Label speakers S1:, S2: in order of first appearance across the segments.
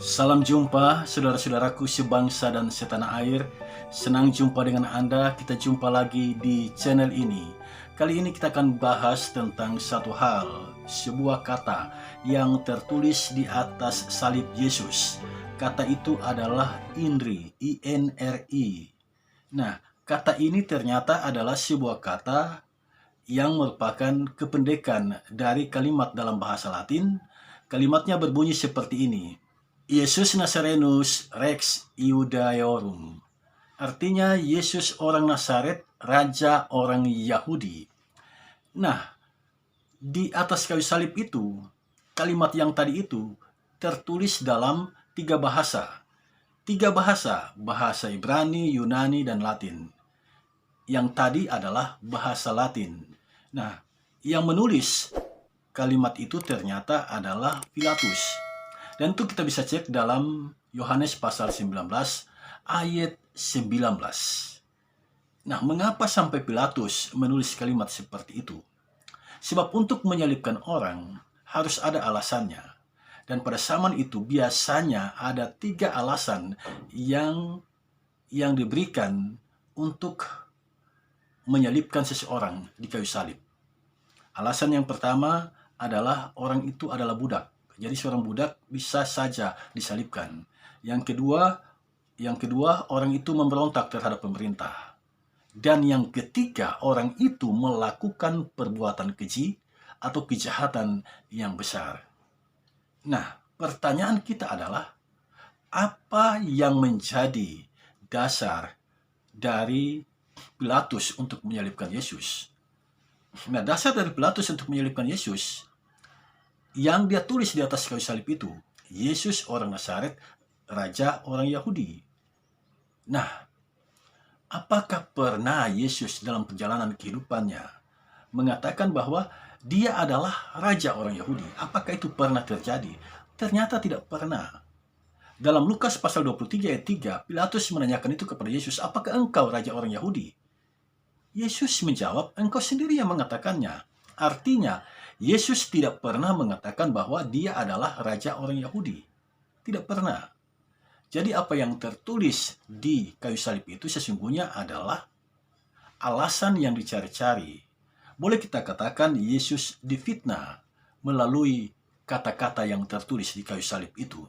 S1: Salam jumpa saudara-saudaraku sebangsa dan setanah air. Senang jumpa dengan Anda. Kita jumpa lagi di channel ini. Kali ini kita akan bahas tentang satu hal, sebuah kata yang tertulis di atas salib Yesus. Kata itu adalah INRI, I-N-R-I. Nah, kata ini ternyata adalah sebuah kata yang merupakan kependekan dari kalimat dalam bahasa Latin. Kalimatnya berbunyi seperti ini: Yesus Nazarenus Rex Iudaeorum. Artinya Yesus orang Nazaret, raja orang Yahudi. Nah, di atas kayu salib itu, kalimat yang tadi itu tertulis dalam tiga bahasa. Bahasa Ibrani, Yunani, dan Latin. Yang tadi adalah bahasa Latin. Nah, yang menulis kalimat itu ternyata adalah Pilatus. Dan itu kita bisa cek dalam Yohanes pasal 19 ayat 19. Nah, mengapa sampai Pilatus menulis kalimat seperti itu? Sebab untuk menyalibkan orang harus ada alasannya. Dan pada zaman itu biasanya ada 3 alasan yang diberikan untuk menyalibkan seseorang di kayu salib. Alasan yang pertama adalah orang itu adalah budak. Jadi seorang budak bisa saja disalibkan. Yang kedua orang itu memberontak terhadap pemerintah. Dan yang ketiga, orang itu melakukan perbuatan keji atau kejahatan yang besar. Nah, pertanyaan kita adalah, apa yang menjadi dasar dari Pilatus untuk menyalibkan Yesus? Nah, dasar dari Pilatus untuk menyalibkan Yesus yang dia tulis di atas kayu salib itu, Yesus orang Nazaret, raja orang Yahudi. Nah, apakah pernah Yesus dalam perjalanan kehidupannya mengatakan bahwa dia adalah raja orang Yahudi? Apakah itu pernah terjadi? Ternyata tidak pernah. Dalam Lukas pasal 23 ayat 3, Pilatus menanyakan itu kepada Yesus, apakah engkau raja orang Yahudi? Yesus menjawab, engkau sendiri yang mengatakannya. Artinya, Yesus tidak pernah mengatakan bahwa dia adalah raja orang Yahudi. Tidak pernah. Jadi apa yang tertulis di kayu salib itu sesungguhnya adalah alasan yang dicari-cari. Boleh kita katakan Yesus difitnah melalui kata-kata yang tertulis di kayu salib itu.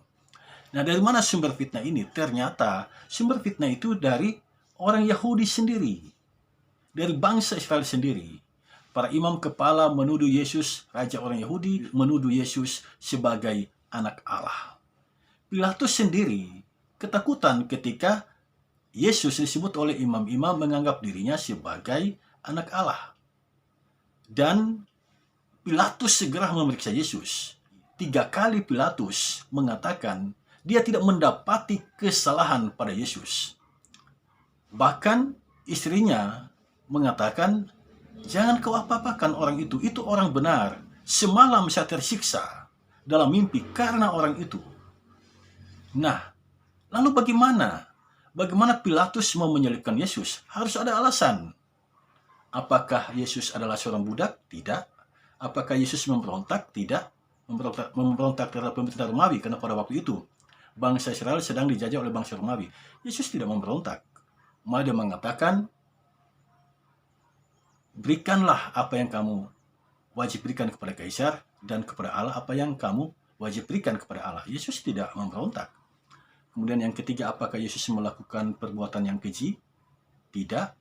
S1: Nah, dari mana sumber fitnah ini? Ternyata sumber fitnah itu dari orang Yahudi sendiri. Dari bangsa Israel sendiri. Para imam kepala menuduh Yesus, raja orang Yahudi, menuduh Yesus sebagai anak Allah. Pilatus sendiri ketakutan ketika Yesus disebut oleh imam-imam menganggap dirinya sebagai anak Allah. Dan Pilatus segera memeriksa Yesus. 3 kali Pilatus mengatakan dia tidak mendapati kesalahan pada Yesus. Bahkan istrinya mengatakan, jangan kau apa-apakan orang itu orang benar. Semalam saya tersiksa dalam mimpi karena orang itu. Nah, lalu bagaimana? Bagaimana Pilatus mau menyalibkan Yesus? Harus ada alasan. Apakah Yesus adalah seorang budak? Tidak. Apakah Yesus memberontak? Tidak. Memberontak terhadap pemerintah Romawi, karena pada waktu itu bangsa Israel sedang dijajah oleh bangsa Romawi. Yesus tidak memberontak. Malah dia mengatakan, berikanlah apa yang kamu wajib berikan kepada Kaisar, dan kepada Allah apa yang kamu wajib berikan kepada Allah. Yesus tidak memberontak. Kemudian yang ketiga, apakah Yesus melakukan perbuatan yang keji? Tidak.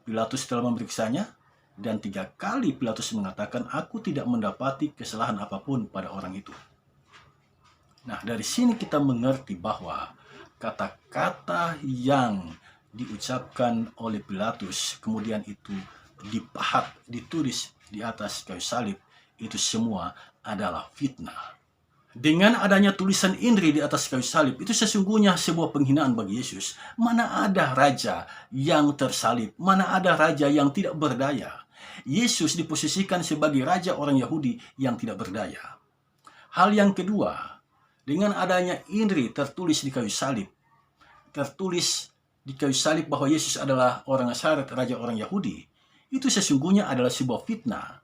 S1: Pilatus telah memeriksanya, dan 3 kali Pilatus mengatakan, aku tidak mendapati kesalahan apapun pada orang itu. Nah, dari sini kita mengerti bahwa kata-kata yang diucapkan oleh Pilatus, kemudian itu dipahat, ditulis di atas kayu salib, itu semua adalah fitnah. Dengan adanya tulisan INRI di atas kayu salib, itu sesungguhnya sebuah penghinaan bagi Yesus. Mana ada raja yang tersalib, mana ada raja yang tidak berdaya. Yesus diposisikan sebagai raja orang Yahudi yang tidak berdaya. Hal yang kedua, dengan adanya INRI tertulis di kayu salib, bahwa Yesus adalah orang Nazaret, raja orang Yahudi, itu sesungguhnya adalah sebuah fitnah.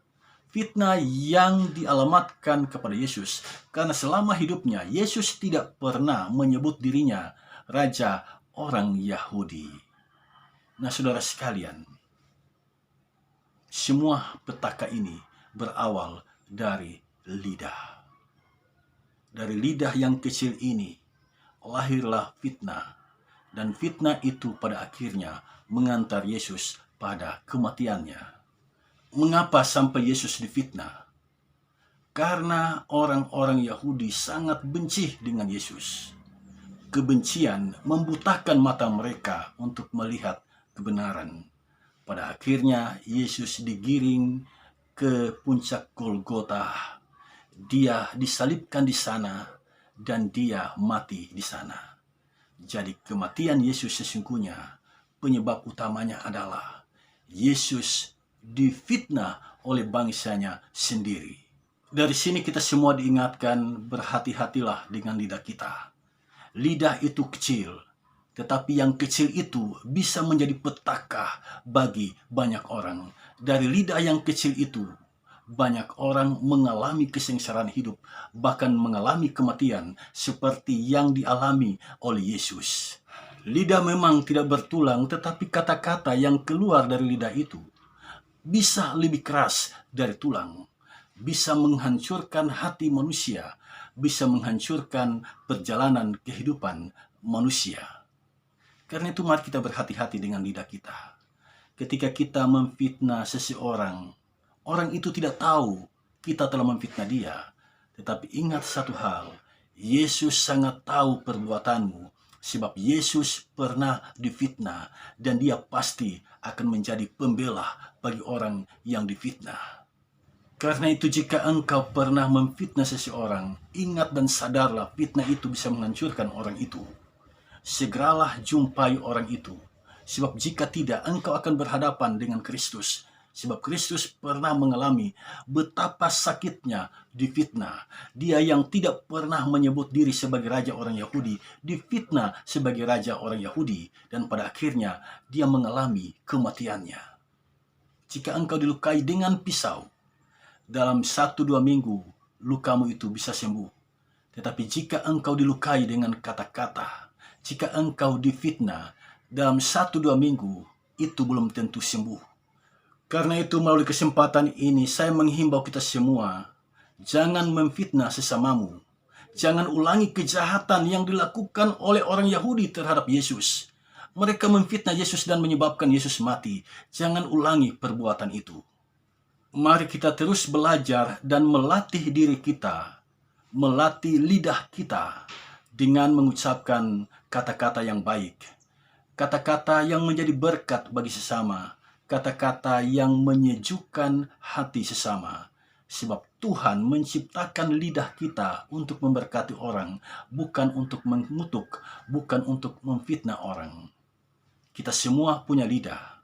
S1: Fitnah yang dialamatkan kepada Yesus, karena selama hidupnya Yesus tidak pernah menyebut dirinya Raja orang Yahudi. Nah, saudara sekalian, semua petaka ini berawal dari lidah. Dari lidah yang kecil ini lahirlah fitnah, dan fitnah itu pada akhirnya mengantar Yesus pada kematiannya. Mengapa sampai Yesus difitnah? Karena orang-orang Yahudi sangat benci dengan Yesus. Kebencian membutakan mata mereka untuk melihat kebenaran. Pada akhirnya Yesus digiring ke puncak Golgota. Dia disalibkan di sana dan dia mati di sana. Jadi kematian Yesus sesungguhnya penyebab utamanya adalah Yesus difitnah oleh bangsanya sendiri. Dari sini kita semua diingatkan, berhati-hatilah dengan lidah kita. Lidah itu kecil, tetapi yang kecil itu bisa menjadi petaka bagi banyak orang. Dari lidah yang kecil itu, banyak orang mengalami kesengsaraan hidup, bahkan mengalami kematian seperti yang dialami oleh Yesus. Lidah memang tidak bertulang, tetapi kata-kata yang keluar dari lidah itu bisa lebih keras dari tulang, bisa menghancurkan hati manusia, bisa menghancurkan perjalanan kehidupan manusia. Karena itu mari kita berhati-hati dengan lidah kita. Ketika kita memfitnah seseorang, orang itu tidak tahu kita telah memfitnah dia. Tetapi ingat satu hal, Yesus sangat tahu perbuatanmu, sebab Yesus pernah difitnah dan dia pasti akan menjadi pembela bagi orang yang difitnah. Karena itu jika engkau pernah memfitnah seseorang, ingat dan sadarlah fitnah itu bisa menghancurkan orang itu. Segeralah jumpai orang itu, sebab jika tidak engkau akan berhadapan dengan Kristus. Sebab Kristus pernah mengalami betapa sakitnya difitnah. Dia yang tidak pernah menyebut diri sebagai raja orang Yahudi, difitnah sebagai raja orang Yahudi, dan pada akhirnya dia mengalami kematiannya. Jika engkau dilukai dengan pisau, dalam 1-2 minggu lukamu itu bisa sembuh. Tetapi jika engkau dilukai dengan kata-kata, jika engkau difitnah, dalam 1-2 minggu itu belum tentu sembuh. Karena itu melalui kesempatan ini saya menghimbau kita semua, jangan memfitnah sesamamu. Jangan ulangi kejahatan yang dilakukan oleh orang Yahudi terhadap Yesus. Mereka memfitnah Yesus dan menyebabkan Yesus mati. Jangan ulangi perbuatan itu. Mari kita terus belajar dan melatih diri kita, melatih lidah kita dengan mengucapkan kata-kata yang baik. Kata-kata yang menjadi berkat bagi sesama. Kata-kata yang menyejukkan hati sesama. Sebab Tuhan menciptakan lidah kita untuk memberkati orang, bukan untuk mengutuk, bukan untuk memfitnah orang. Kita semua punya lidah.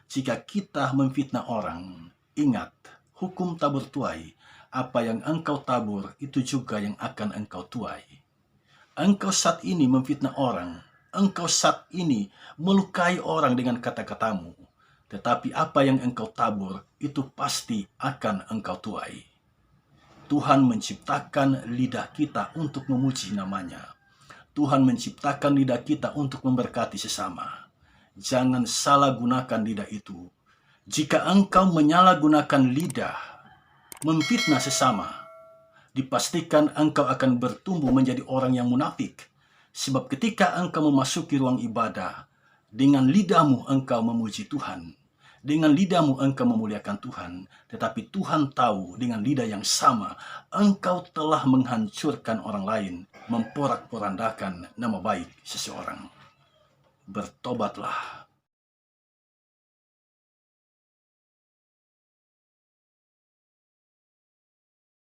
S1: Jika kita memfitnah orang, ingat, hukum tabur tuai. Apa yang engkau tabur, itu juga yang akan engkau tuai. Engkau saat ini memfitnah orang, engkau saat ini melukai orang dengan kata-katamu. Tetapi apa yang engkau tabur, itu pasti akan engkau tuai. Tuhan menciptakan lidah kita untuk memuji namanya. Tuhan menciptakan lidah kita untuk memberkati sesama. Jangan salah gunakan lidah itu. Jika engkau menyalahgunakan lidah, memfitnah sesama, dipastikan engkau akan bertumbuh menjadi orang yang munafik. Sebab ketika engkau memasuki ruang ibadah, dengan lidahmu engkau memuji Tuhan. Dengan lidahmu engkau memuliakan Tuhan, tetapi Tuhan tahu dengan lidah yang sama, engkau telah menghancurkan orang lain, memporak-porandakan nama baik seseorang. Bertobatlah,